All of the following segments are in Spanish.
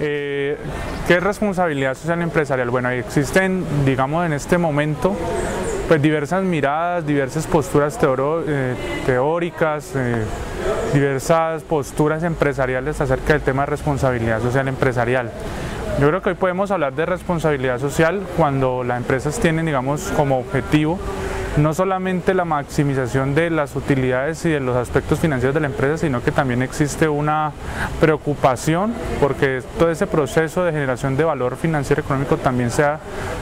¿Qué es responsabilidad social empresarial? Bueno, existen, digamos, en este momento, pues diversas miradas, diversas posturas teóricas, diversas posturas empresariales acerca del tema de responsabilidad social empresarial. Yo creo que hoy podemos hablar de responsabilidad social cuando las empresas tienen, digamos, como objetivo no solamente la maximización de las utilidades y de los aspectos financieros de la empresa, sino que también existe una preocupación porque todo ese proceso de generación de valor financiero y económico también sea,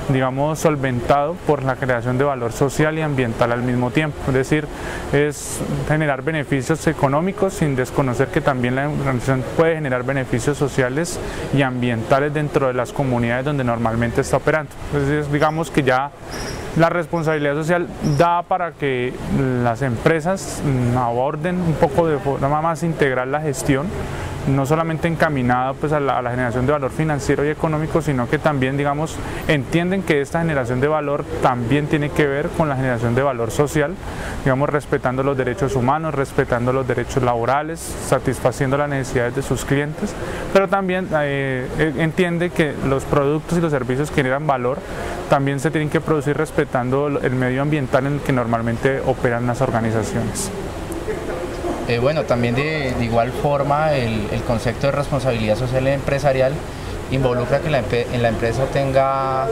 digamos, solventado por la creación de valor social y ambiental al mismo tiempo. Es decir, es generar beneficios económicos sin desconocer que también la organización puede generar beneficios sociales y ambientales dentro de las comunidades donde normalmente está operando. Entonces, digamos que ya la responsabilidad social da para que las empresas aborden un poco de forma más integral la gestión, no solamente encaminada pues a la generación de valor financiero y económico, sino que también, digamos, entienden que esta generación de valor también tiene que ver con la generación de valor social, digamos, respetando los derechos humanos, respetando los derechos laborales, satisfaciendo las necesidades de sus clientes, pero también entiende que los productos y los servicios que generan valor también se tienen que producir respetando el medio ambiental en el que normalmente operan las organizaciones. Bueno, también de igual forma el concepto de responsabilidad social empresarial involucra que en la empresa tenga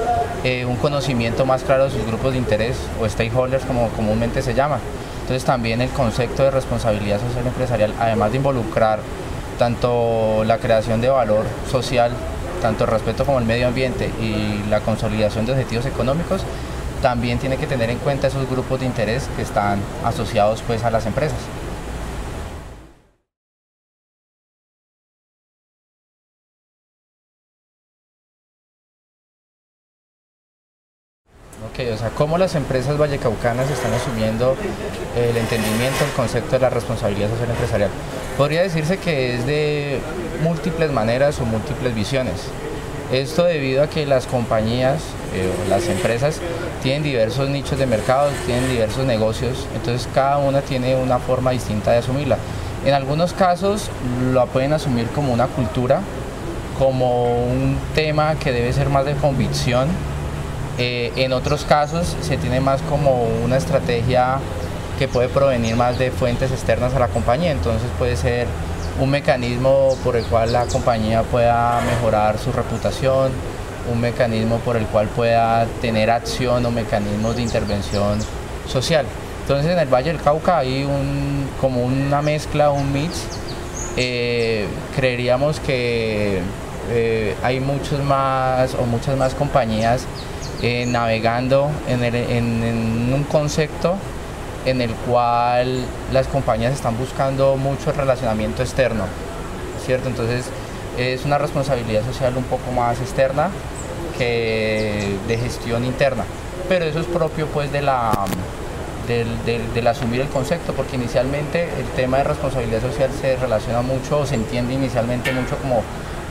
un conocimiento más claro de sus grupos de interés o stakeholders, como comúnmente se llama. Entonces también el concepto de responsabilidad social empresarial, además de involucrar tanto la creación de valor social, tanto el respeto como el medio ambiente y la consolidación de objetivos económicos, también tiene que tener en cuenta esos grupos de interés que están asociados pues a las empresas. Okay, o sea, cómo las empresas vallecaucanas están asumiendo el entendimiento, el concepto de la responsabilidad social empresarial. Podría decirse que es de múltiples maneras o múltiples visiones. Esto debido a que las compañías, las empresas, tienen diversos nichos de mercado, tienen diversos negocios, entonces cada una tiene una forma distinta de asumirla. En algunos casos lo pueden asumir como una cultura, como un tema que debe ser más de convicción. En otros casos se tiene más como una estrategia que puede provenir más de fuentes externas a la compañía, entonces puede ser un mecanismo por el cual la compañía pueda mejorar su reputación, un mecanismo por el cual pueda tener acción o mecanismos de intervención social. Entonces en el Valle del Cauca hay como una mezcla, un mix. Creeríamos que hay muchas más compañías navegando en un concepto en el cual las compañías están buscando mucho el relacionamiento externo, ¿cierto? Entonces es una responsabilidad social un poco más externa que de gestión interna, pero eso es propio pues del asumir el concepto, porque inicialmente el tema de responsabilidad social se relaciona mucho, o se entiende inicialmente mucho como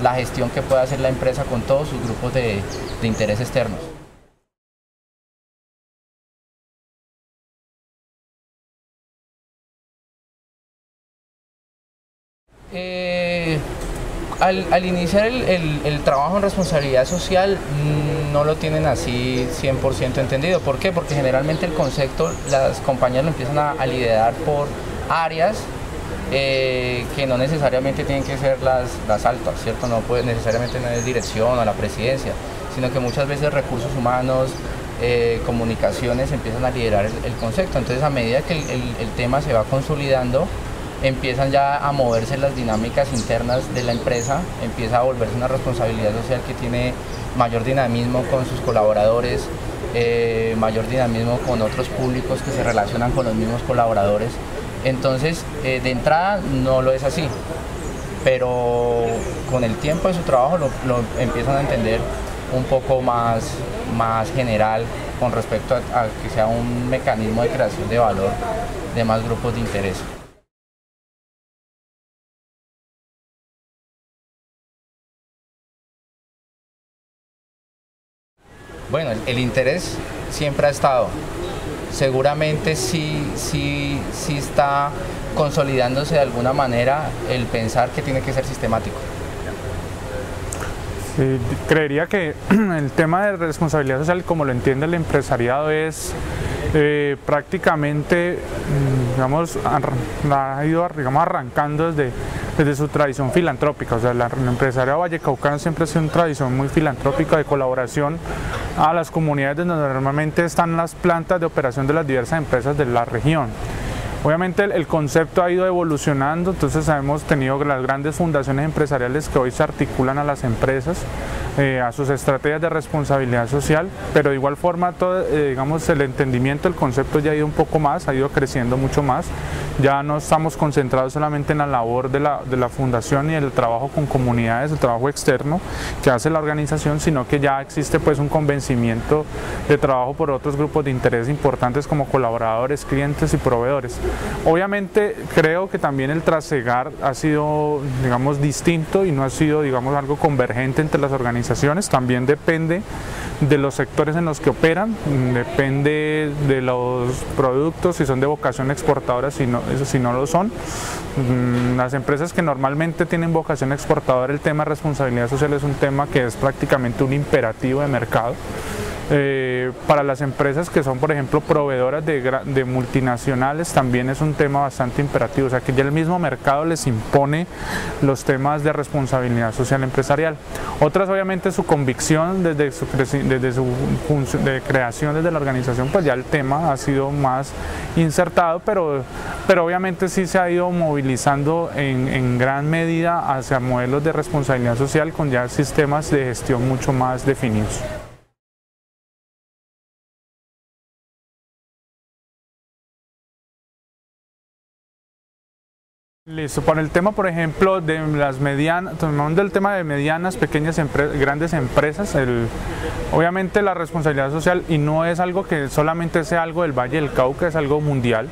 la gestión que puede hacer la empresa con todos sus grupos de interés externos. Al iniciar el trabajo en responsabilidad social no lo tienen así 100% entendido. ¿Por qué? Porque generalmente el concepto las compañías lo empiezan a liderar por áreas que no necesariamente tienen que ser las altas, ¿cierto? No puede necesariamente no es dirección o la presidencia, sino que muchas veces recursos humanos, comunicaciones empiezan a liderar el concepto. Entonces a medida que el tema se va consolidando, empiezan ya a moverse las dinámicas internas de la empresa, empieza a volverse una responsabilidad social que tiene mayor dinamismo con sus colaboradores, mayor dinamismo con otros públicos que se relacionan con los mismos colaboradores. Entonces, de entrada no lo es así, pero con el tiempo de su trabajo lo empiezan a entender un poco más general con respecto a que sea un mecanismo de creación de valor de más grupos de interés. Bueno, el interés siempre ha estado. Seguramente sí está consolidándose de alguna manera el pensar que tiene que ser sistemático. Creería que el tema de responsabilidad social, como lo entiende el empresariado, es prácticamente, digamos, ha ido arrancando desde su tradición filantrópica. O sea, el empresariado vallecaucano siempre ha sido una tradición muy filantrópica de colaboración a las comunidades donde normalmente están las plantas de operación de las diversas empresas de la región. Obviamente el concepto ha ido evolucionando, entonces hemos tenido las grandes fundaciones empresariales que hoy se articulan a las empresas, a sus estrategias de responsabilidad social, pero de igual forma digamos, el entendimiento del concepto ya ha ido un poco más, ha ido creciendo mucho más. Ya no estamos concentrados solamente en la labor de la fundación y el trabajo con comunidades, el trabajo externo que hace la organización, sino que ya existe pues un convencimiento de trabajo por otros grupos de interés importantes como colaboradores, clientes y proveedores. Obviamente creo que también el trasegar ha sido, digamos, distinto y no ha sido, digamos, algo convergente entre las organizaciones. También depende de los sectores en los que operan, depende de los productos, si son de vocación exportadora, si no lo son. Las empresas que normalmente tienen vocación exportadora, el tema de responsabilidad social es un tema que es prácticamente un imperativo de mercado. Para las empresas que son, por ejemplo, proveedoras de multinacionales, también es un tema bastante imperativo, o sea que ya el mismo mercado les impone los temas de responsabilidad social empresarial. Otras, obviamente, su convicción desde su función de creación desde la organización, pues ya el tema ha sido más insertado, pero obviamente sí se ha ido movilizando en gran medida hacia modelos de responsabilidad social con ya sistemas de gestión mucho más definidos. Listo, para el tema, por ejemplo, de las medianas, tomando el tema de medianas, pequeñas empresas, grandes empresas, obviamente la responsabilidad social, y no es algo que solamente sea algo del Valle del Cauca, es algo mundial.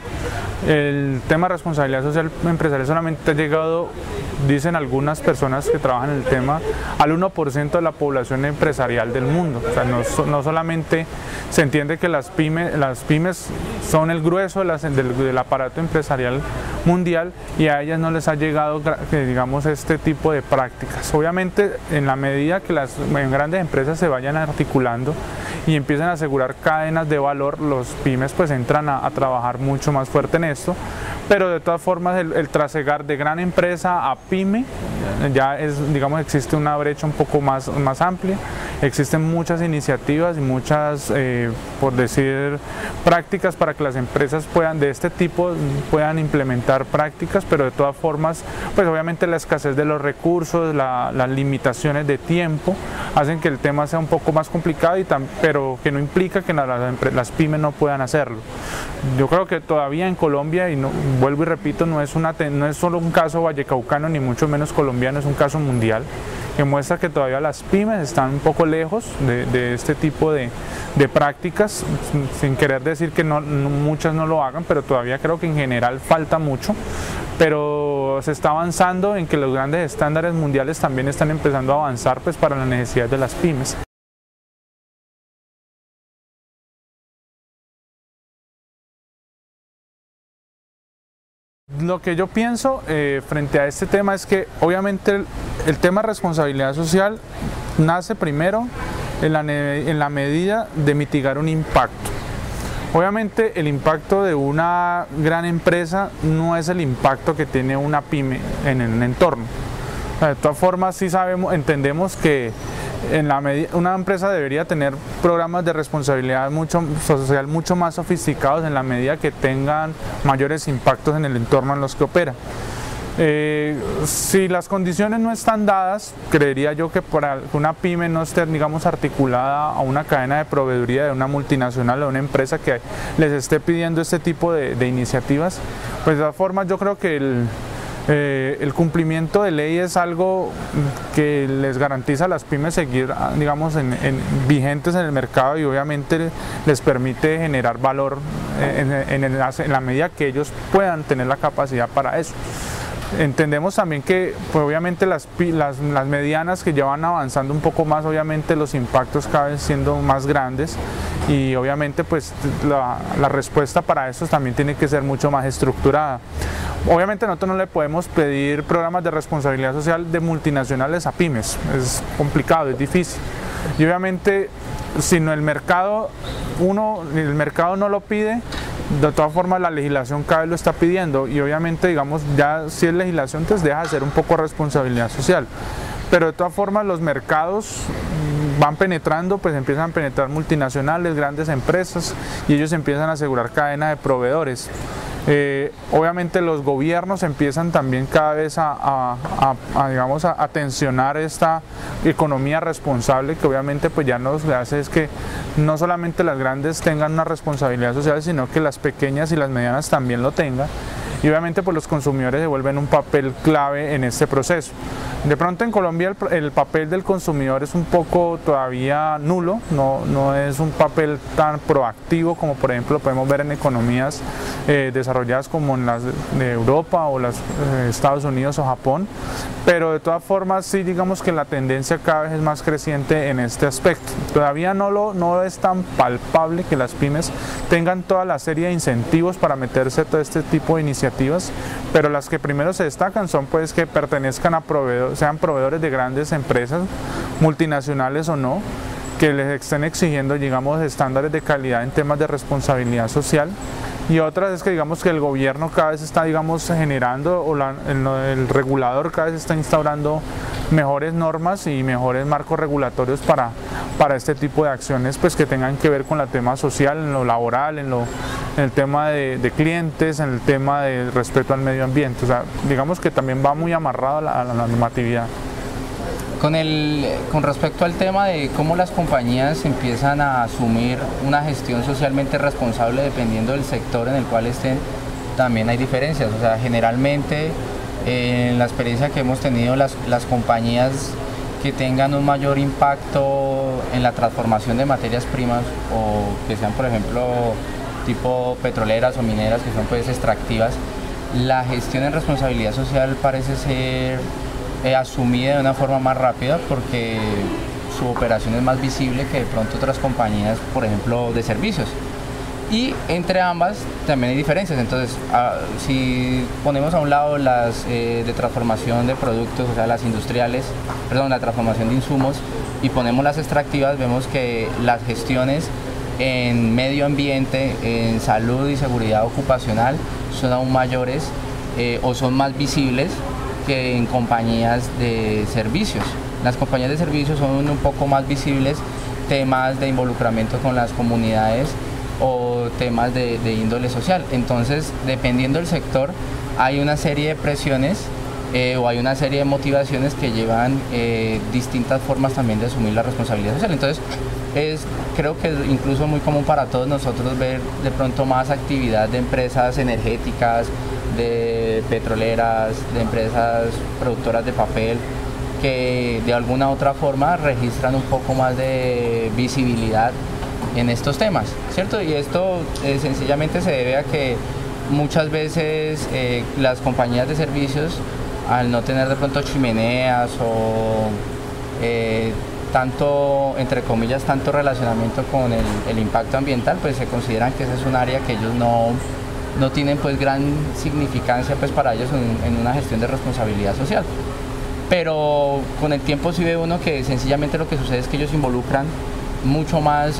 El tema de responsabilidad social empresarial solamente ha llegado, dicen algunas personas que trabajan en el tema, al 1% de la población empresarial del mundo. O sea, no solamente se entiende que las pymes son el grueso del aparato empresarial mundial, y a ellas no les ha llegado, digamos, este tipo de prácticas. Obviamente, en la medida que las grandes empresas se vayan articulando y empiezan a asegurar cadenas de valor, los pymes pues entran a trabajar mucho más fuerte en esto, pero de todas formas el trasegar de gran empresa a pyme ya es, digamos, existe una brecha un poco más amplia. Existen muchas iniciativas y muchas, por decir, prácticas para que las empresas de este tipo puedan implementar prácticas, pero de todas formas, pues obviamente la escasez de los recursos, las limitaciones de tiempo hacen que el tema sea un poco más complicado, pero que no implica que las pymes no puedan hacerlo. Yo creo que todavía en Colombia, y vuelvo y repito, no es solo un caso vallecaucano ni mucho menos colombiano, es un caso mundial que muestra que todavía las pymes están un poco lejos de este tipo de prácticas, sin querer decir que muchas no lo hagan, pero todavía creo que en general falta mucho, pero se está avanzando en que los grandes estándares mundiales también están empezando a avanzar pues para las necesidades de las pymes. Lo que yo pienso frente a este tema es que obviamente el tema de responsabilidad social nace primero en la medida de mitigar un impacto. Obviamente el impacto de una gran empresa no es el impacto que tiene una pyme en el entorno. De todas formas, sí entendemos que una empresa debería tener programas de responsabilidad social mucho más sofisticados en la medida que tengan mayores impactos en el entorno en los que opera. Si las condiciones no están dadas, creería yo que para una pyme no esté, digamos, articulada a una cadena de proveeduría de una multinacional o una empresa que les esté pidiendo este tipo de iniciativas, pues de todas formas yo creo que el cumplimiento de ley es algo que les garantiza a las pymes seguir, digamos, vigentes en el mercado, y obviamente les permite generar valor en la medida que ellos puedan tener la capacidad para eso. Entendemos también que pues, obviamente las medianas que ya van avanzando un poco más, obviamente los impactos cada vez siendo más grandes, y obviamente pues la respuesta para eso también tiene que ser mucho más estructurada. Obviamente nosotros no le podemos pedir programas de responsabilidad social de multinacionales a pymes, es complicado, es difícil. Y obviamente si no el mercado no lo pide, de todas formas la legislación cada vez lo está pidiendo y obviamente digamos ya si es legislación entonces deja de ser un poco responsabilidad social. Pero de todas formas los mercados van penetrando, pues empiezan a penetrar multinacionales, grandes empresas y ellos empiezan a asegurar cadena de proveedores. Obviamente los gobiernos empiezan también cada vez digamos, a tensionar esta economía responsable que obviamente pues ya nos hace es que no solamente las grandes tengan una responsabilidad social, sino que las pequeñas y las medianas también lo tengan. Y obviamente pues los consumidores se vuelven un papel clave en este proceso. De pronto en Colombia el papel del consumidor es un poco todavía nulo, no es un papel tan proactivo como por ejemplo lo podemos ver en economías desarrolladas como en las de Europa o las Estados Unidos o Japón, pero de todas formas sí digamos que la tendencia cada vez es más creciente en este aspecto. Todavía no es tan palpable que las pymes tengan toda la serie de incentivos para meterse a todo este tipo de iniciativas, pero las que primero se destacan son pues que pertenezcan a proveedores, sean proveedores de grandes empresas, multinacionales o no, que les estén exigiendo, digamos, estándares de calidad en temas de responsabilidad social. Y otras es que digamos que el gobierno cada vez está digamos generando o el regulador cada vez está instaurando mejores normas y mejores marcos regulatorios para este tipo de acciones pues que tengan que ver con el tema social, en lo laboral, en el tema de clientes, en el tema de respeto al medio ambiente. O sea, digamos que también va muy amarrado a la normatividad. Con respecto al tema de cómo las compañías empiezan a asumir una gestión socialmente responsable dependiendo del sector en el cual estén, también hay diferencias. O sea, generalmente en la experiencia que hemos tenido, las compañías que tengan un mayor impacto en la transformación de materias primas o que sean, por ejemplo, tipo petroleras o mineras, que son pues extractivas, la gestión en responsabilidad social parece ser asumida de una forma más rápida porque su operación es más visible que de pronto otras compañías, por ejemplo, de servicios. Y entre ambas también hay diferencias. Entonces, si ponemos a un lado las de transformación de productos, o sea, las industriales, perdón, la transformación de insumos, y ponemos las extractivas, vemos que las gestiones en medio ambiente, en salud y seguridad ocupacional son aún mayores o son más visibles que en compañías de servicios. Las compañías de servicios son un poco más visibles temas de involucramiento con las comunidades o temas de índole social. Entonces, dependiendo del sector, hay una serie de presiones o hay una serie de motivaciones que llevan distintas formas también de asumir la responsabilidad social. Entonces, creo que es incluso muy común para todos nosotros ver de pronto más actividad de empresas energéticas, de petroleras, de empresas productoras de papel, que de alguna u otra forma registran un poco más de visibilidad en estos temas, ¿cierto? Y esto sencillamente se debe a que muchas veces las compañías de servicios, al no tener de pronto chimeneas o tanto, entre comillas, tanto relacionamiento con el impacto ambiental, pues se consideran que ese es un área que ellos no tienen pues gran significancia pues para ellos en una gestión de responsabilidad social. Pero con el tiempo sí ve uno que sencillamente lo que sucede es que ellos involucran mucho más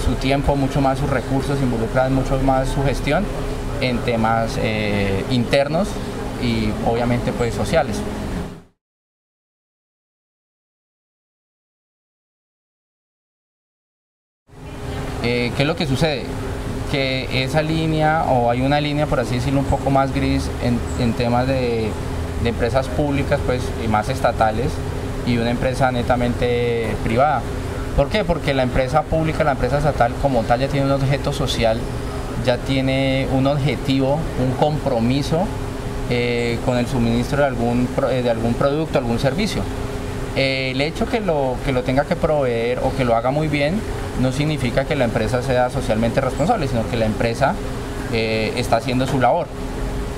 su tiempo, mucho más sus recursos, involucran mucho más su gestión en temas internos y obviamente pues sociales. ¿Qué es lo que sucede? Que esa línea, o hay una línea por así decirlo un poco más gris en temas de empresas públicas pues, y más estatales y una empresa netamente privada. ¿Por qué? Porque la empresa pública, la empresa estatal como tal ya tiene un objeto social, ya tiene un objetivo, un compromiso con el suministro de algún producto, algún servicio. El hecho que lo tenga que proveer o que lo haga muy bien no significa que la empresa sea socialmente responsable, sino que la empresa está haciendo su labor.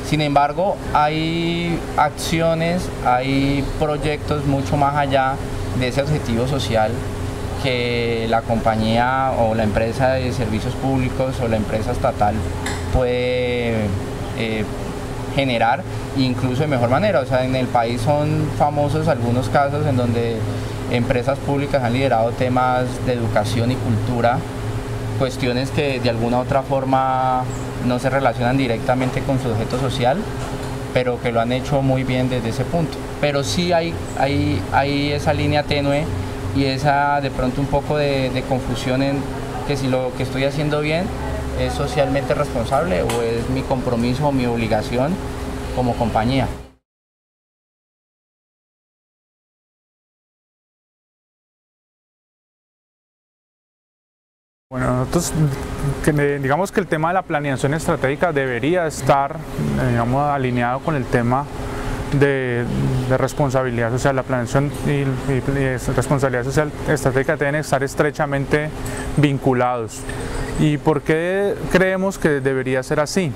Sin embargo, hay acciones, hay proyectos mucho más allá de ese objetivo social que la compañía o la empresa de servicios públicos o la empresa estatal puede generar, incluso de mejor manera. O sea, en el país son famosos algunos casos en donde empresas públicas han liderado temas de educación y cultura, cuestiones que de alguna u otra forma no se relacionan directamente con su objeto social, pero que lo han hecho muy bien desde ese punto. Pero sí hay esa línea tenue y esa de pronto un poco de confusión en que si lo que estoy haciendo bien es socialmente responsable o es mi compromiso o mi obligación como compañía. Bueno, nosotros digamos que el tema de la planeación estratégica debería estar digamos, alineado con el tema de responsabilidad social. La planeación y responsabilidad social estratégica deben estar estrechamente vinculados. ¿Y por qué creemos que debería ser así?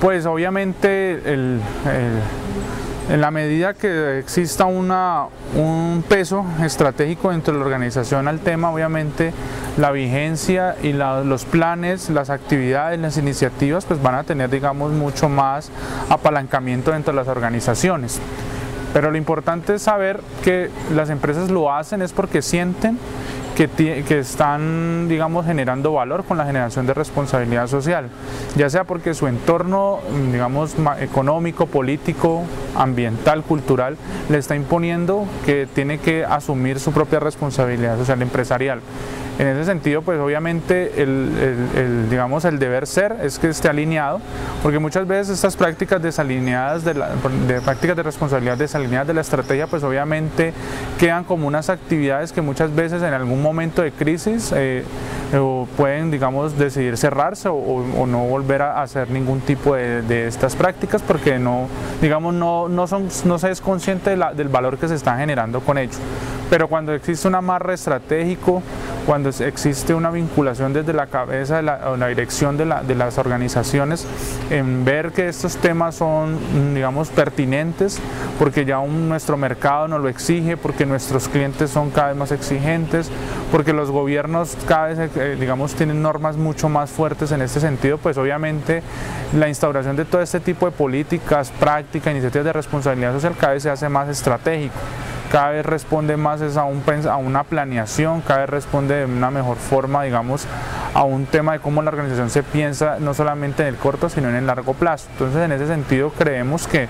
Pues obviamente en la medida que exista un peso estratégico dentro de la organización al tema, obviamente la vigencia y los planes, las actividades, las iniciativas pues van a tener, digamos, mucho más apalancamiento dentro de las organizaciones. Pero lo importante es saber que las empresas lo hacen es porque sienten que están, digamos, generando valor con la generación de responsabilidad social, ya sea porque su entorno, digamos, económico, político, ambiental, cultural, le está imponiendo que tiene que asumir su propia responsabilidad social empresarial. En ese sentido, pues obviamente digamos, el deber ser es que esté alineado, porque muchas veces estas prácticas desalineadas, prácticas de responsabilidad desalineadas de la estrategia, pues obviamente quedan como unas actividades que muchas veces en algún momento de crisis pueden, digamos, decidir cerrarse o no volver a hacer ningún tipo de estas prácticas, porque no se es consciente del valor que se está generando con ello. Pero cuando existe un amarre estratégico, cuando existe una vinculación desde la cabeza o la dirección de las organizaciones en ver que estos temas son, digamos, pertinentes, porque ya nuestro mercado nos lo exige, porque nuestros clientes son cada vez más exigentes, porque los gobiernos cada vez, digamos, tienen normas mucho más fuertes en este sentido, pues obviamente la instauración de todo este tipo de políticas, prácticas, iniciativas de responsabilidad social cada vez se hace más estratégico. Cada vez responde más a una planeación, cada vez responde de una mejor forma, digamos, a un tema de cómo la organización se piensa no solamente en el corto, sino en el largo plazo. Entonces, en ese sentido, creemos que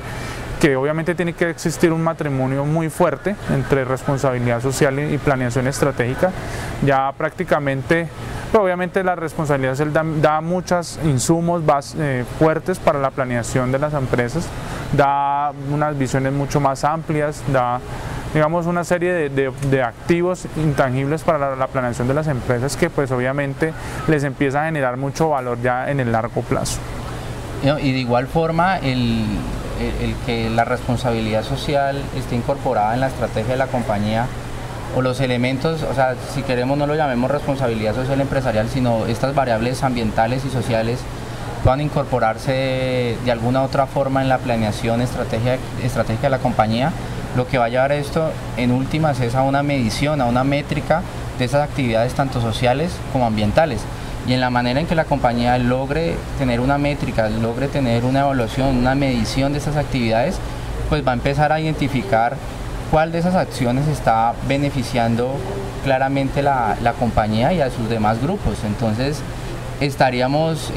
obviamente tiene que existir un matrimonio muy fuerte entre responsabilidad social y planeación estratégica. Ya prácticamente, pero obviamente la responsabilidad social da muchos insumos fuertes para la planeación de las empresas, da unas visiones mucho más amplias, da, digamos, una serie de activos intangibles para la planeación de las empresas que pues obviamente les empieza a generar mucho valor ya en el largo plazo. Y de igual forma el que la responsabilidad social esté incorporada en la estrategia de la compañía o los elementos, o sea, si queremos no lo llamemos responsabilidad social empresarial, sino estas variables ambientales y sociales puedan incorporarse de alguna otra forma en la planeación estratégica de la compañía. Lo que va a llevar esto en últimas es a una medición, a una métrica de esas actividades tanto sociales como ambientales. Y en la manera en que la compañía logre tener una métrica, logre tener una evaluación, una medición de esas actividades, pues va a empezar a identificar cuál de esas acciones está beneficiando claramente la compañía y a sus demás grupos. Entonces estaríamos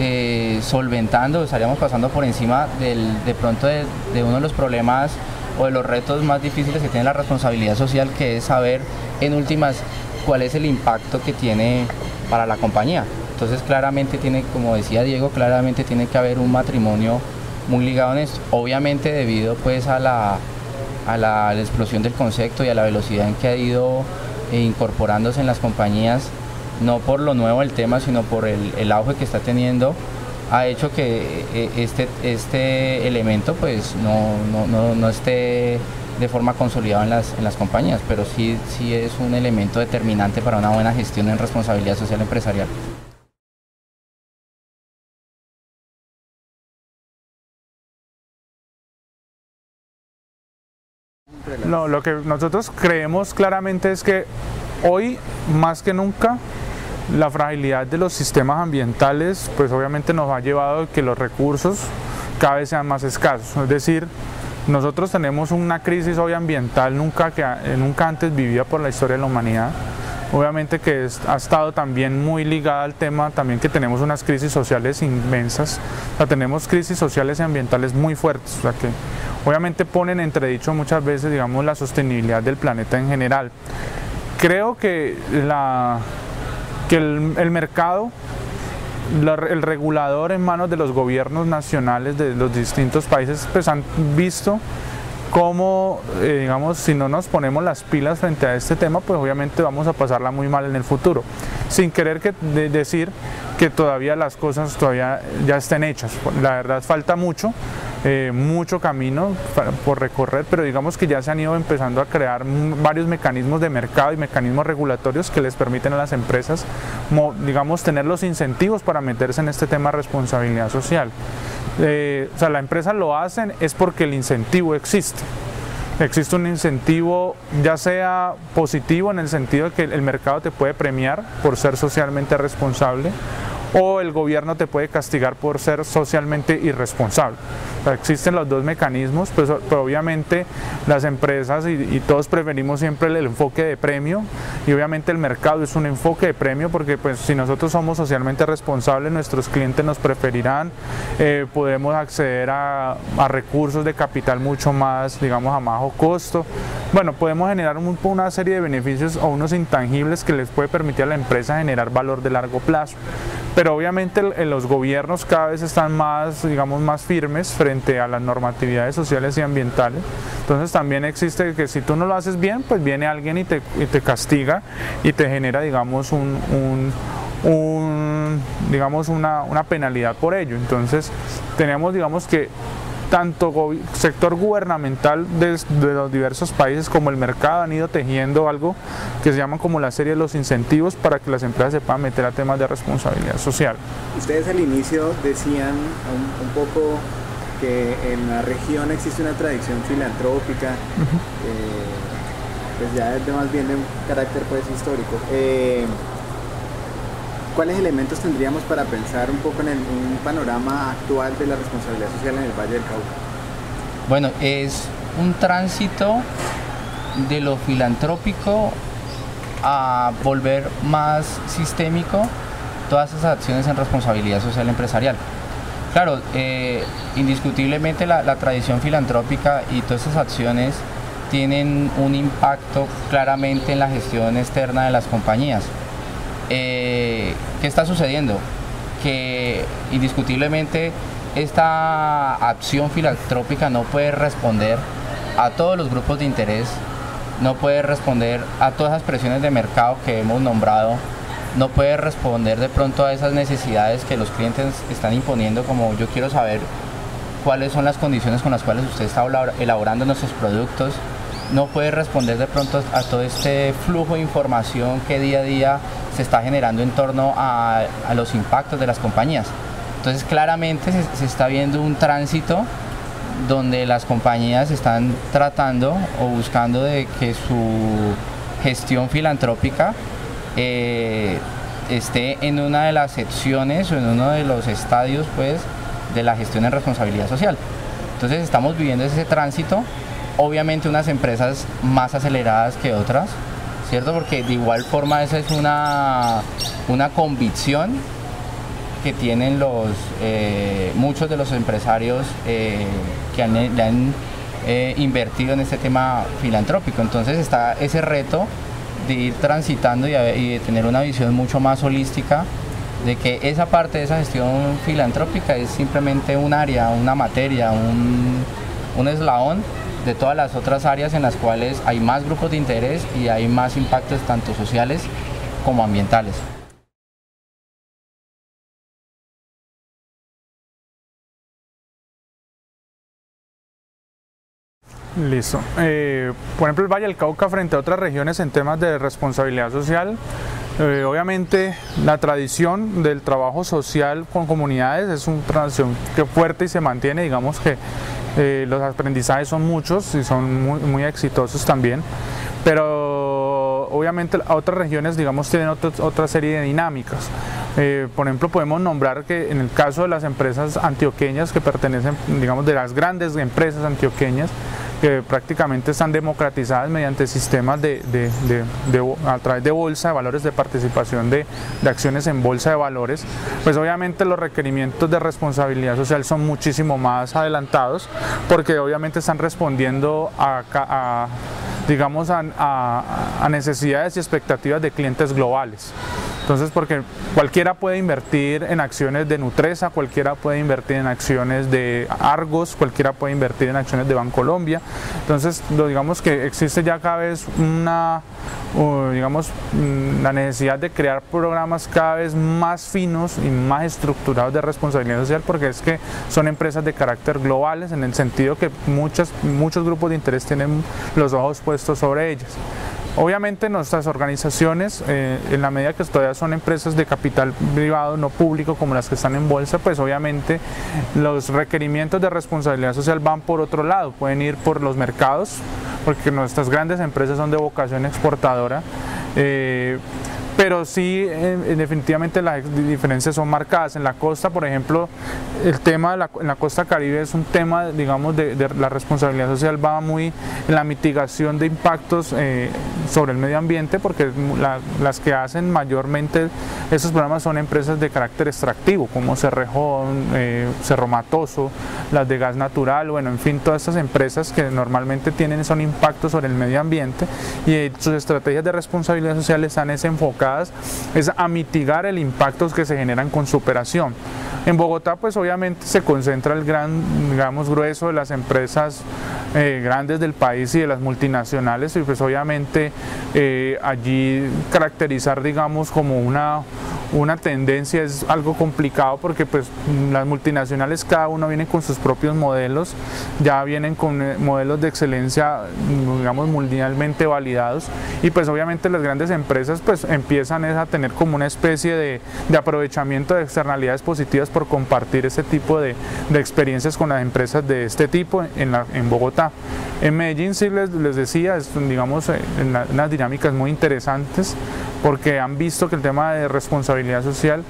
solventando, estaríamos pasando por encima de pronto de uno de los problemas o de los retos más difíciles que tiene la responsabilidad social, que es saber en últimas cuál es el impacto que tiene para la compañía. Entonces claramente tiene, como decía Diego, claramente tiene que haber un matrimonio muy ligado en esto. Obviamente debido pues a la explosión del concepto y a la velocidad en que ha ido incorporándose en las compañías, no por lo nuevo del tema, sino por el auge que está teniendo, ha hecho que este elemento pues no esté de forma consolidada en las compañías, pero sí es un elemento determinante para una buena gestión en responsabilidad social empresarial. No, lo que nosotros creemos claramente es que hoy más que nunca la fragilidad de los sistemas ambientales pues obviamente nos ha llevado a que los recursos cada vez sean más escasos. Es decir, nosotros tenemos una crisis hoy ambiental nunca antes vivida por la historia de la humanidad. Obviamente que ha estado también muy ligada al tema también que tenemos unas crisis sociales inmensas, o sea, tenemos crisis sociales y ambientales muy fuertes, o sea, que obviamente ponen en entredicho muchas veces, digamos, la sostenibilidad del planeta en general. Creo que el mercado, el regulador en manos de los gobiernos nacionales de los distintos países, pues han visto cómo, digamos, si no nos ponemos las pilas frente a este tema, pues obviamente vamos a pasarla muy mal en el futuro, sin querer decir que todavía las cosas ya estén hechas. La verdad falta mucho camino por recorrer, pero digamos que ya se han ido empezando a crear varios mecanismos de mercado y mecanismos regulatorios que les permiten a las empresas, digamos, tener los incentivos para meterse en este tema de responsabilidad social. O sea, la empresa lo hacen es porque el incentivo existe. Existe un incentivo ya sea positivo en el sentido de que el mercado te puede premiar por ser socialmente responsable, o el gobierno te puede castigar por ser socialmente irresponsable. O sea, existen los dos mecanismos, pues, pero obviamente las empresas y todos preferimos siempre el enfoque de premio, y obviamente el mercado es un enfoque de premio porque pues si nosotros somos socialmente responsables, nuestros clientes nos preferirán, podemos acceder a recursos de capital mucho más, digamos, a bajo costo. Bueno, podemos generar una serie de beneficios o unos intangibles que les puede permitir a la empresa generar valor de largo plazo. Pero obviamente los gobiernos cada vez están más, digamos, más firmes frente a las normatividades sociales y ambientales. Entonces también existe que si tú no lo haces bien, pues viene alguien y te castiga y te genera, digamos, digamos una penalidad por ello. Entonces tenemos, digamos, que tanto sector gubernamental de los diversos países como el mercado han ido tejiendo algo que se llaman como la serie de los incentivos para que las empresas se puedan meter a temas de responsabilidad social. Ustedes al inicio decían un poco que en la región existe una tradición filantrópica, pues ya es más bien de un carácter pues histórico. ¿Cuáles elementos tendríamos para pensar un poco en un panorama actual de la responsabilidad social en el Valle del Cauca? Bueno, es un tránsito de lo filantrópico a volver más sistémico todas esas acciones en responsabilidad social empresarial. Claro, indiscutiblemente la tradición filantrópica y todas esas acciones tienen un impacto claramente en la gestión externa de las compañías. ¿Qué está sucediendo? Que indiscutiblemente esta acción filantrópica no puede responder a todos los grupos de interés, no puede responder a todas las presiones de mercado que hemos nombrado, no puede responder de pronto a esas necesidades que los clientes están imponiendo, como yo quiero saber cuáles son las condiciones con las cuales usted está elaborando nuestros productos, no puede responder de pronto a todo este flujo de información que día a día se está generando en torno a los impactos de las compañías. Entonces claramente se está viendo un tránsito donde las compañías están tratando o buscando de que su gestión filantrópica esté en una de las secciones o en uno de los estadios pues, de la gestión en responsabilidad social. Entonces estamos viviendo ese tránsito, obviamente unas empresas más aceleradas que otras, ¿cierto? Porque de igual forma esa es una convicción que tienen muchos de los empresarios que le han invertido en este tema filantrópico. Entonces está ese reto de ir transitando y de tener una visión mucho más holística de que esa parte de esa gestión filantrópica es simplemente un área, una materia, un eslabón de todas las otras áreas en las cuales hay más grupos de interés y hay más impactos tanto sociales como ambientales. Listo. Por ejemplo, el Valle del Cauca frente a otras regiones en temas de responsabilidad social, obviamente la tradición del trabajo social con comunidades es una tradición que fuerte y se mantiene, digamos que los aprendizajes son muchos y son muy exitosos también, pero obviamente otras regiones, digamos, tienen otra serie de dinámicas. Por ejemplo, podemos nombrar que en el caso de las empresas antioqueñas que pertenecen, digamos, de las grandes empresas antioqueñas, que prácticamente están democratizadas mediante sistemas a través de bolsa de valores, de participación de acciones en bolsa de valores, pues obviamente los requerimientos de responsabilidad social son muchísimo más adelantados, porque obviamente están respondiendo a necesidades y expectativas de clientes globales. Entonces, porque cualquiera puede invertir en acciones de Nutresa, cualquiera puede invertir en acciones de Argos, cualquiera puede invertir en acciones de Bancolombia. Entonces, digamos que existe ya cada vez la necesidad de crear programas cada vez más finos y más estructurados de responsabilidad social, porque es que son empresas de carácter globales, en el sentido que muchos grupos de interés tienen los ojos puestos sobre ellas. Obviamente nuestras organizaciones, en la medida que todavía son empresas de capital privado, no público como las que están en bolsa, pues obviamente los requerimientos de responsabilidad social van por otro lado, pueden ir por los mercados, porque nuestras grandes empresas son de vocación exportadora, pero sí, definitivamente las diferencias son marcadas. En la costa, por ejemplo, el tema en la costa caribe es un tema, digamos, de la responsabilidad social, va muy en la mitigación de impactos sobre el medio ambiente, porque las que hacen mayormente esos programas son empresas de carácter extractivo, como Cerrejón, Cerro Matoso, las de gas natural, bueno, en fin, todas estas empresas que normalmente tienen son impactos sobre el medio ambiente, y sus estrategias de responsabilidad social están enfocadas es a mitigar el impacto que se generan con su operación. En Bogotá, pues obviamente se concentra el grueso de las empresas grandes del país y de las multinacionales, y pues obviamente allí caracterizar, digamos, como una tendencia es algo complicado, porque pues las multinacionales cada uno viene con sus propios modelos, ya vienen con modelos de excelencia, digamos, mundialmente validados, y pues obviamente las grandes empresas pues empiezan a tener como una especie de aprovechamiento de externalidades positivas por compartir ese tipo de experiencias con las empresas de este tipo en Bogotá. En Medellín, sí les decía, digamos, unas dinámicas muy interesantes, porque han visto que el tema de responsabilidad social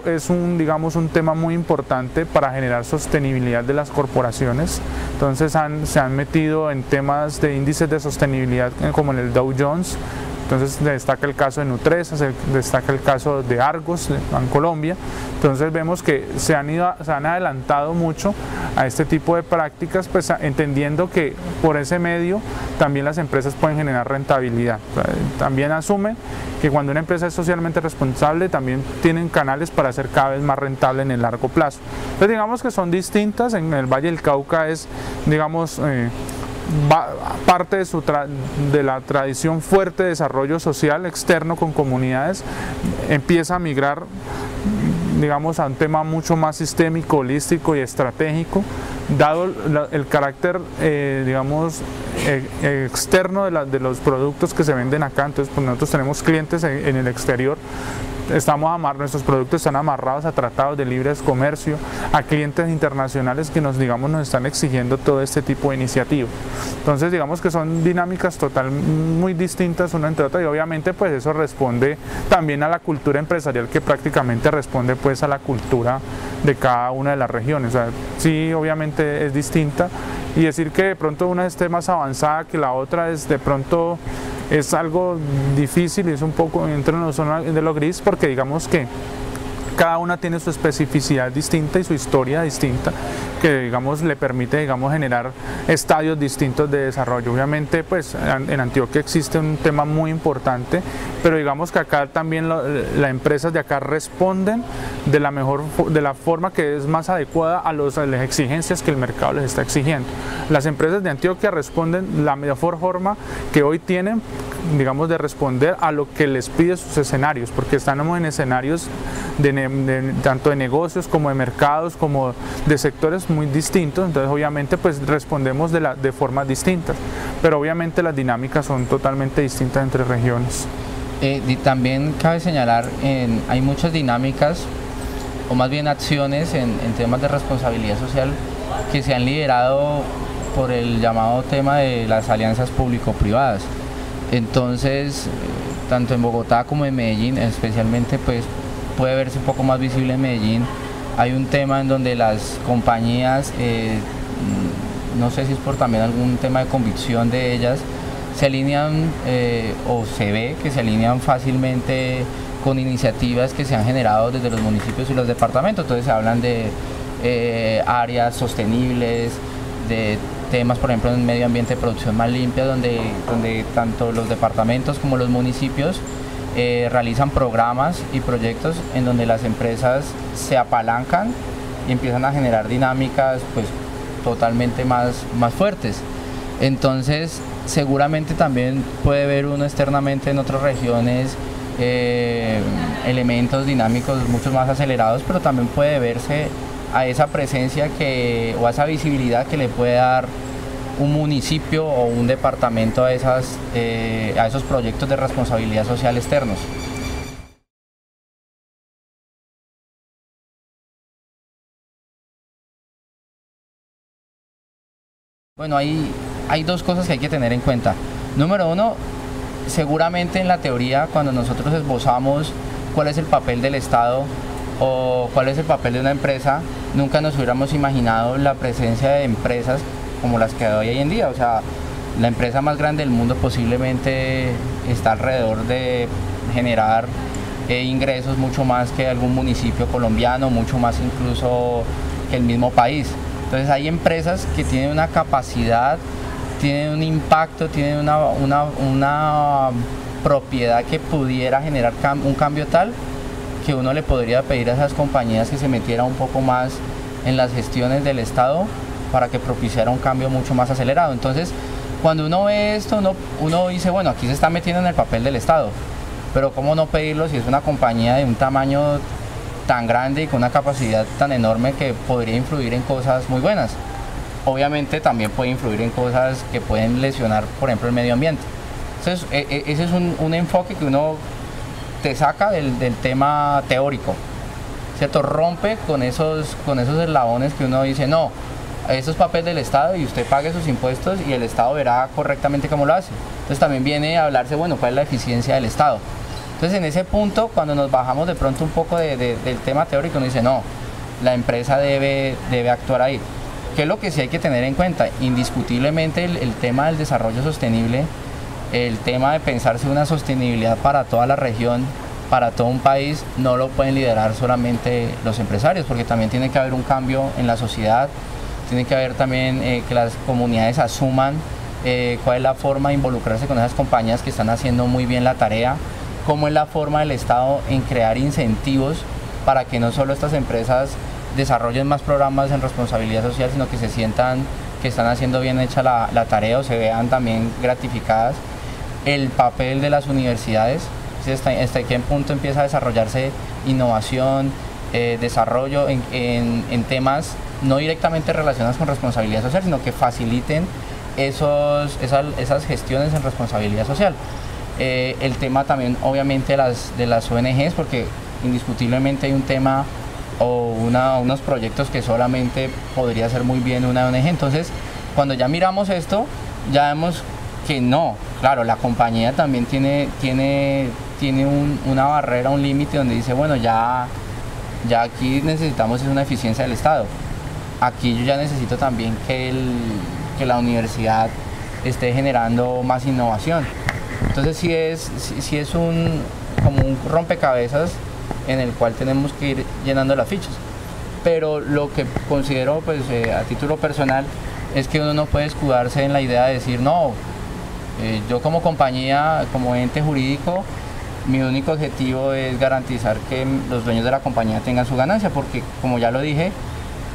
es un tema muy importante para generar sostenibilidad de las corporaciones. Entonces se han metido en temas de índices de sostenibilidad como en el Dow Jones. Entonces destaca el caso de Nutresa, se destaca el caso de Argos, de Bancolombia. Entonces vemos que se han adelantado mucho a este tipo de prácticas, pues entendiendo que por ese medio también las empresas pueden generar rentabilidad. También asumen que cuando una empresa es socialmente responsable, también tienen canales para ser cada vez más rentable en el largo plazo. Entonces digamos que son distintas. En el Valle del Cauca es, digamos, parte de la tradición fuerte de desarrollo social externo con comunidades, empieza a migrar, digamos, a un tema mucho más sistémico, holístico y estratégico, dado el carácter, digamos, externo de los productos que se venden acá. Entonces, pues nosotros tenemos clientes en el exterior, nuestros productos están amarrados a tratados de libre comercio, a clientes internacionales que nos están exigiendo todo este tipo de iniciativas. Entonces digamos que son dinámicas muy distintas una entre otra, y obviamente pues eso responde también a la cultura empresarial, que prácticamente responde pues a la cultura de cada una de las regiones. O sea, sí, obviamente es distinta, y decir que de pronto una esté más avanzada que la otra es algo difícil, y es un poco entre la zona de lo gris, porque digamos que cada una tiene su especificidad distinta y su historia distinta, que digamos le permite, digamos, generar estadios distintos de desarrollo. Obviamente pues en Antioquia existe un tema muy importante, pero digamos que acá también las empresas de acá responden de la forma que es más adecuada a las exigencias que el mercado les está exigiendo. Las empresas de Antioquia responden la mejor forma que hoy tienen, digamos, de responder a lo que les pide sus escenarios, porque estamos en escenarios tanto de negocios como de mercados, como de sectores muy distintos. Entonces obviamente pues respondemos de formas distintas, pero obviamente las dinámicas son totalmente distintas entre regiones. Y también cabe señalar, hay muchas dinámicas, o más bien acciones en temas de responsabilidad social, que se han liderado por el llamado tema de las alianzas público-privadas. Entonces, tanto en Bogotá como en Medellín, especialmente, pues puede verse un poco más visible en Medellín. Hay un tema en donde las compañías, no sé si es por también algún tema de convicción de ellas, se alinean o se ve que se alinean fácilmente con iniciativas que se han generado desde los municipios y los departamentos. Entonces se hablan de áreas sostenibles, de temas, por ejemplo, en medio ambiente de producción más limpia, donde tanto los departamentos como los municipios realizan programas y proyectos en donde las empresas se apalancan y empiezan a generar dinámicas pues totalmente más fuertes. Entonces seguramente también puede ver uno externamente en otras regiones elementos dinámicos mucho más acelerados, pero también puede verse a esa presencia o a esa visibilidad que le puede dar un municipio o un departamento a esos proyectos de responsabilidad social externos. Bueno, hay dos cosas que hay que tener en cuenta. Número uno, seguramente en la teoría, cuando nosotros esbozamos cuál es el papel del Estado o cuál es el papel de una empresa, nunca nos hubiéramos imaginado la presencia de empresas como las que hay hoy en día. O sea, la empresa más grande del mundo posiblemente está alrededor de generar ingresos mucho más que algún municipio colombiano, mucho más incluso que el mismo país. Entonces hay empresas que tienen una capacidad, tienen un impacto, tienen una propiedad que pudiera generar un cambio tal que uno le podría pedir a esas compañías que se metiera un poco más en las gestiones del Estado para que propiciara un cambio mucho más acelerado. Entonces, cuando uno ve esto, uno dice, bueno, aquí se está metiendo en el papel del Estado, pero ¿cómo no pedirlo si es una compañía de un tamaño tan grande y con una capacidad tan enorme que podría influir en cosas muy buenas? Obviamente también puede influir en cosas que pueden lesionar, por ejemplo, el medio ambiente. Entonces, ese es un enfoque que uno te saca del tema teórico, ¿cierto? Rompe con esos eslabones que uno dice, no, eso es papel del Estado y usted pague sus impuestos y el Estado verá correctamente cómo lo hace. Entonces también viene a hablarse, bueno, ¿cuál es la eficiencia del Estado? Entonces en ese punto, cuando nos bajamos de pronto un poco del tema teórico, uno dice, no, la empresa debe actuar ahí. ¿Qué es lo que sí hay que tener en cuenta? Indiscutiblemente el tema del desarrollo sostenible, el tema de pensarse una sostenibilidad para toda la región, para todo un país, no lo pueden liderar solamente los empresarios, porque también tiene que haber un cambio en la sociedad, tiene que haber también que las comunidades asuman cuál es la forma de involucrarse con esas compañías que están haciendo muy bien la tarea, cómo es la forma del Estado en crear incentivos para que no solo estas empresas desarrollen más programas en responsabilidad social, sino que se sientan que están haciendo bien hecha la tarea o se vean también gratificadas. El papel de las universidades, hasta qué punto empieza a desarrollarse innovación, desarrollo en temas no directamente relacionados con responsabilidad social, sino que faciliten esas gestiones en responsabilidad social. El tema también obviamente de las ONGs, porque indiscutiblemente hay un tema o unos proyectos que solamente podría ser muy bien una ONG. Entonces, cuando ya miramos esto, ya vemos que no, claro, la compañía también tiene una barrera, un límite donde dice, bueno, ya aquí necesitamos una eficiencia del Estado. Aquí yo ya necesito también que la universidad esté generando más innovación. Entonces sí es como un rompecabezas en el cual tenemos que ir llenando las fichas. Pero lo que considero pues, a título personal es que uno no puede escudarse en la idea de decir, no, yo como compañía, como ente jurídico, mi único objetivo es garantizar que los dueños de la compañía tengan su ganancia, porque como ya lo dije,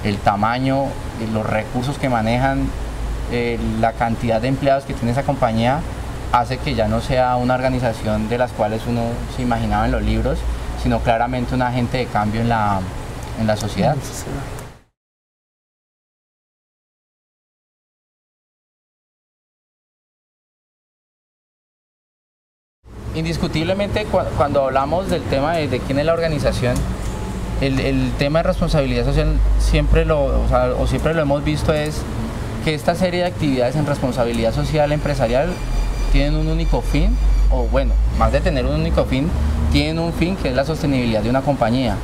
el tamaño, los recursos que manejan, la cantidad de empleados que tiene esa compañía hace que ya no sea una organización de las cuales uno se imaginaba en los libros, sino claramente un agente de cambio en la sociedad. Indiscutiblemente cuando hablamos del tema de quién es la organización, el tema de responsabilidad social siempre lo hemos visto, es que esta serie de actividades en responsabilidad social empresarial tienen un único fin o bueno, más de tener un único fin, tienen un fin que es la sostenibilidad de una compañía.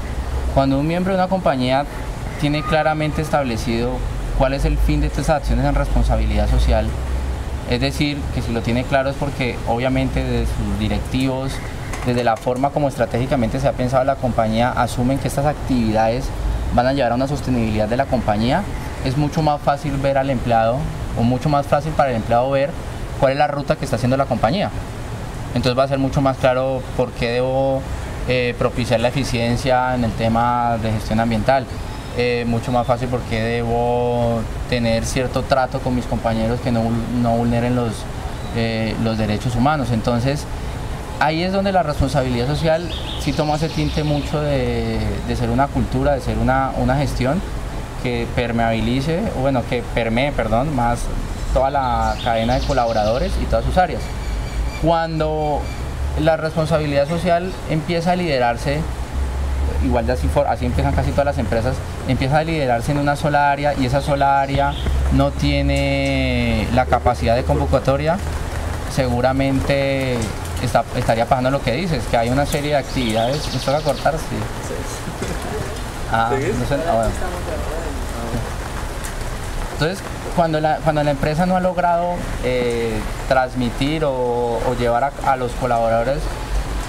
Cuando un miembro de una compañía tiene claramente establecido cuál es el fin de estas acciones en responsabilidad social, es decir, que si lo tiene claro es porque obviamente desde sus directivos, desde la forma como estratégicamente se ha pensado la compañía, asumen que estas actividades van a llevar a una sostenibilidad de la compañía, es mucho más fácil ver al empleado, o mucho más fácil para el empleado ver cuál es la ruta que está haciendo la compañía. Entonces va a ser mucho más claro por qué debo propiciar la eficiencia en el tema de gestión ambiental. Mucho más fácil porque debo tener cierto trato con mis compañeros que no vulneren los derechos humanos. Entonces, ahí es donde la responsabilidad social sí toma ese tinte mucho de ser una cultura, de ser una gestión que permee, más toda la cadena de colaboradores y todas sus áreas. Cuando la responsabilidad social empieza a liderarse, igual de así empiezan casi todas las empresas, empieza a liderarse en una sola área y esa sola área no tiene la capacidad de convocatoria, seguramente estaría pasando lo que dices, que hay una serie de actividades. ¿Nos toca cortar? Sí. No sé, bueno. Entonces, cuando la empresa no ha logrado transmitir o llevar a los colaboradores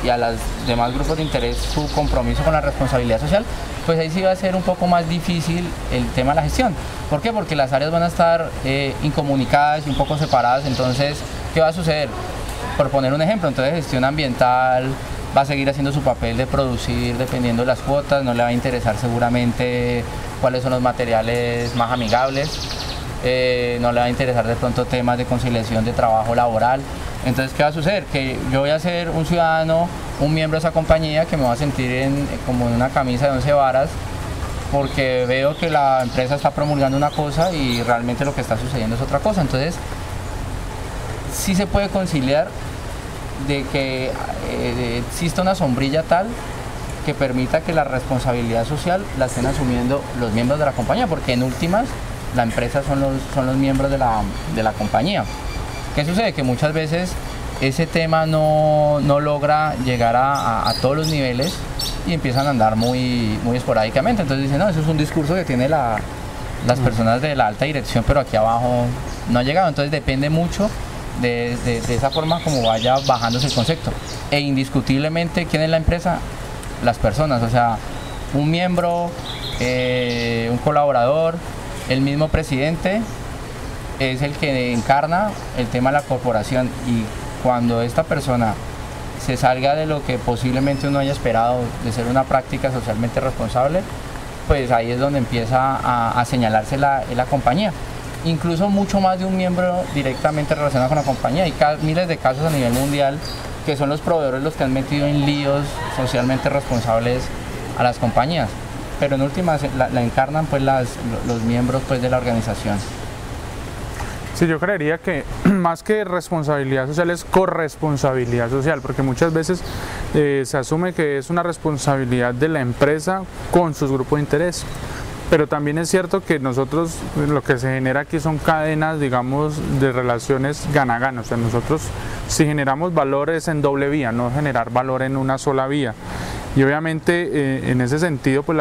y a los demás grupos de interés su compromiso con la responsabilidad social, pues ahí sí va a ser un poco más difícil el tema de la gestión. ¿Por qué? Porque las áreas van a estar incomunicadas y un poco separadas. Entonces, ¿qué va a suceder? Por poner un ejemplo, entonces gestión ambiental va a seguir haciendo su papel de producir dependiendo de las cuotas, no le va a interesar seguramente cuáles son los materiales más amigables, no le va a interesar de pronto temas de conciliación de trabajo laboral. Entonces, ¿qué va a suceder? Que yo voy a ser un ciudadano, un miembro de esa compañía que me va a sentir como en una camisa de 11 varas porque veo que la empresa está promulgando una cosa y realmente lo que está sucediendo es otra cosa. Entonces, sí se puede conciliar de que exista una sombrilla tal que permita que la responsabilidad social la estén asumiendo los miembros de la compañía, porque en últimas la empresa son los miembros de la compañía. ¿Qué sucede? Que muchas veces ese tema no logra llegar a todos los niveles y empiezan a andar muy esporádicamente. Entonces dicen, no, eso es un discurso que tiene las personas de la alta dirección, pero aquí abajo no ha llegado. Entonces depende mucho de esa forma como vaya bajándose el concepto. E indiscutiblemente, ¿quién es la empresa? Las personas, o sea, un miembro, un colaborador, el mismo presidente es el que encarna el tema de la corporación, y cuando esta persona se salga de lo que posiblemente uno haya esperado de ser una práctica socialmente responsable, pues ahí es donde empieza a señalarse la compañía. Incluso mucho más de un miembro directamente relacionado con la compañía. Hay miles de casos a nivel mundial que son los proveedores los que han metido en líos socialmente responsables a las compañías, pero en últimas la encarnan pues los miembros pues de la organización. Sí, yo creería que más que responsabilidad social es corresponsabilidad social, porque muchas veces se asume que es una responsabilidad de la empresa con sus grupos de interés. Pero también es cierto que nosotros, lo que se genera aquí son cadenas, digamos, de relaciones gana-gana. O sea, nosotros si generamos valores en doble vía, no generar valor en una sola vía. Y obviamente en ese sentido, pues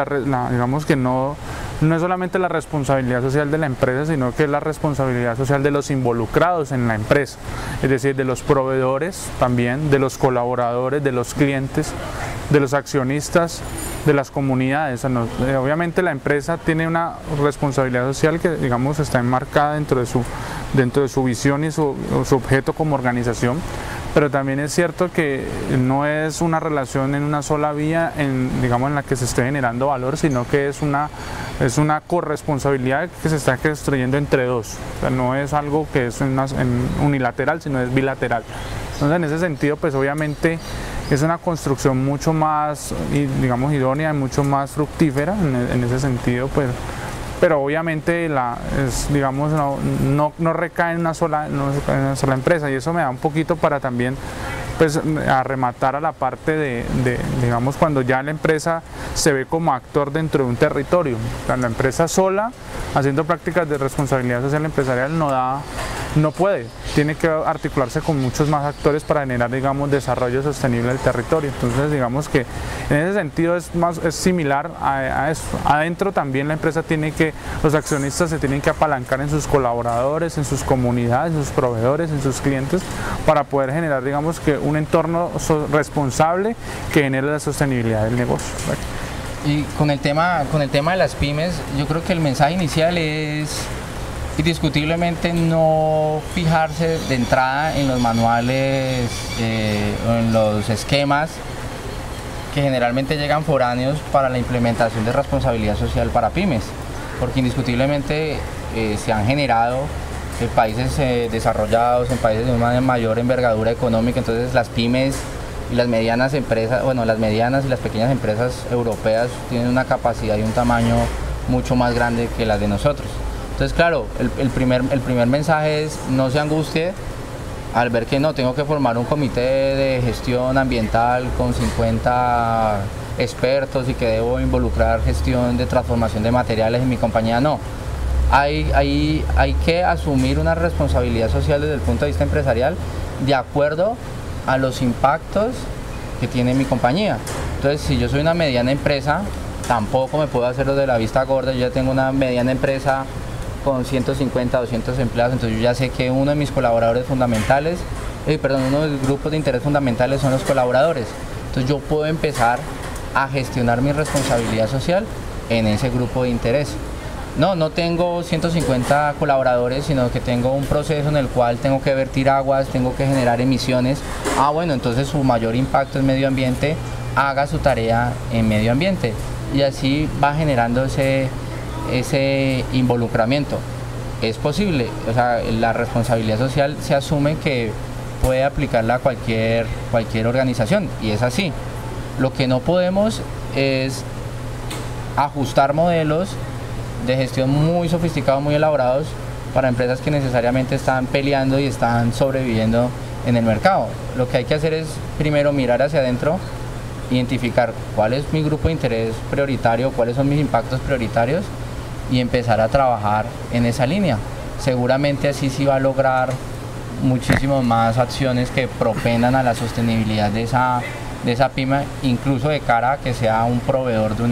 digamos que no es solamente la responsabilidad social de la empresa, sino que es la responsabilidad social de los involucrados en la empresa. Es decir, de los proveedores también, de los colaboradores, de los clientes, de los accionistas, de las comunidades. Obviamente la empresa tiene una responsabilidad social que, digamos, está enmarcada dentro de su visión y su objeto como organización, pero también es cierto que no es una relación en una sola vía, digamos, en la que se esté generando valor, sino que es una corresponsabilidad que se está construyendo entre dos. O sea, no es algo que es unilateral, sino es bilateral. Entonces, en ese sentido, pues obviamente es una construcción mucho más, digamos, idónea y mucho más fructífera en ese sentido, pues, pero obviamente digamos, no recae en una sola empresa, y eso me da un poquito para también pues a rematar a la parte de digamos, cuando ya la empresa se ve como actor dentro de un territorio. O sea, la empresa sola haciendo prácticas de responsabilidad social empresarial no puede, tiene que articularse con muchos más actores para generar, digamos, desarrollo sostenible del territorio. Entonces, digamos que en ese sentido es similar a eso. Adentro también la empresa los accionistas se tienen que apalancar en sus colaboradores, en sus comunidades, en sus proveedores, en sus clientes, para poder generar, digamos, que un entorno responsable que genere la sostenibilidad del negocio. Y con el tema de las pymes, yo creo que el mensaje inicial es indiscutiblemente no fijarse de entrada en los manuales o en los esquemas que generalmente llegan foráneos para la implementación de responsabilidad social para pymes, porque indiscutiblemente se han generado en países desarrollados, en países de una mayor envergadura económica. Entonces las pymes y las medianas empresas, bueno, las medianas y las pequeñas empresas europeas tienen una capacidad y un tamaño mucho más grande que las de nosotros. Entonces, claro, el primer mensaje es: no se angustie al ver que no tengo que formar un comité de gestión ambiental con 50 expertos y que debo involucrar gestión de transformación de materiales en mi compañía. No, hay que asumir una responsabilidad social desde el punto de vista empresarial de acuerdo a los impactos que tiene mi compañía. Entonces, si yo soy una mediana empresa, tampoco me puedo hacer lo de la vista gorda. Yo ya tengo una mediana empresa con 150, 200 empleados, entonces yo ya sé que uno de mis colaboradores fundamentales, uno de los grupos de interés fundamentales son los colaboradores. Entonces yo puedo empezar a gestionar mi responsabilidad social en ese grupo de interés. No tengo 150 colaboradores, sino que tengo un proceso en el cual tengo que vertir aguas, tengo que generar emisiones. Bueno, entonces su mayor impacto en medio ambiente, haga su tarea en medio ambiente. Y así va generando ese involucramiento. Es posible, o sea, la responsabilidad social se asume que puede aplicarla a cualquier organización, y es así. Lo que no podemos es ajustar modelos de gestión muy sofisticados, muy elaborados para empresas que necesariamente están peleando y están sobreviviendo en el mercado. Lo que hay que hacer es primero mirar hacia adentro, identificar cuál es mi grupo de interés prioritario, cuáles son mis impactos prioritarios, y empezar a trabajar en esa línea. Seguramente así sí va a lograr muchísimas más acciones que propendan a la sostenibilidad de esa pyme, incluso de cara a que sea un proveedor de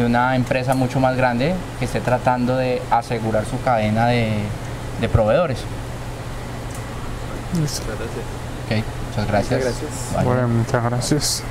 una empresa mucho más grande que esté tratando de asegurar su cadena de proveedores. Muchas gracias. Okay, muchas gracias. Muchas gracias. Bueno, muchas gracias.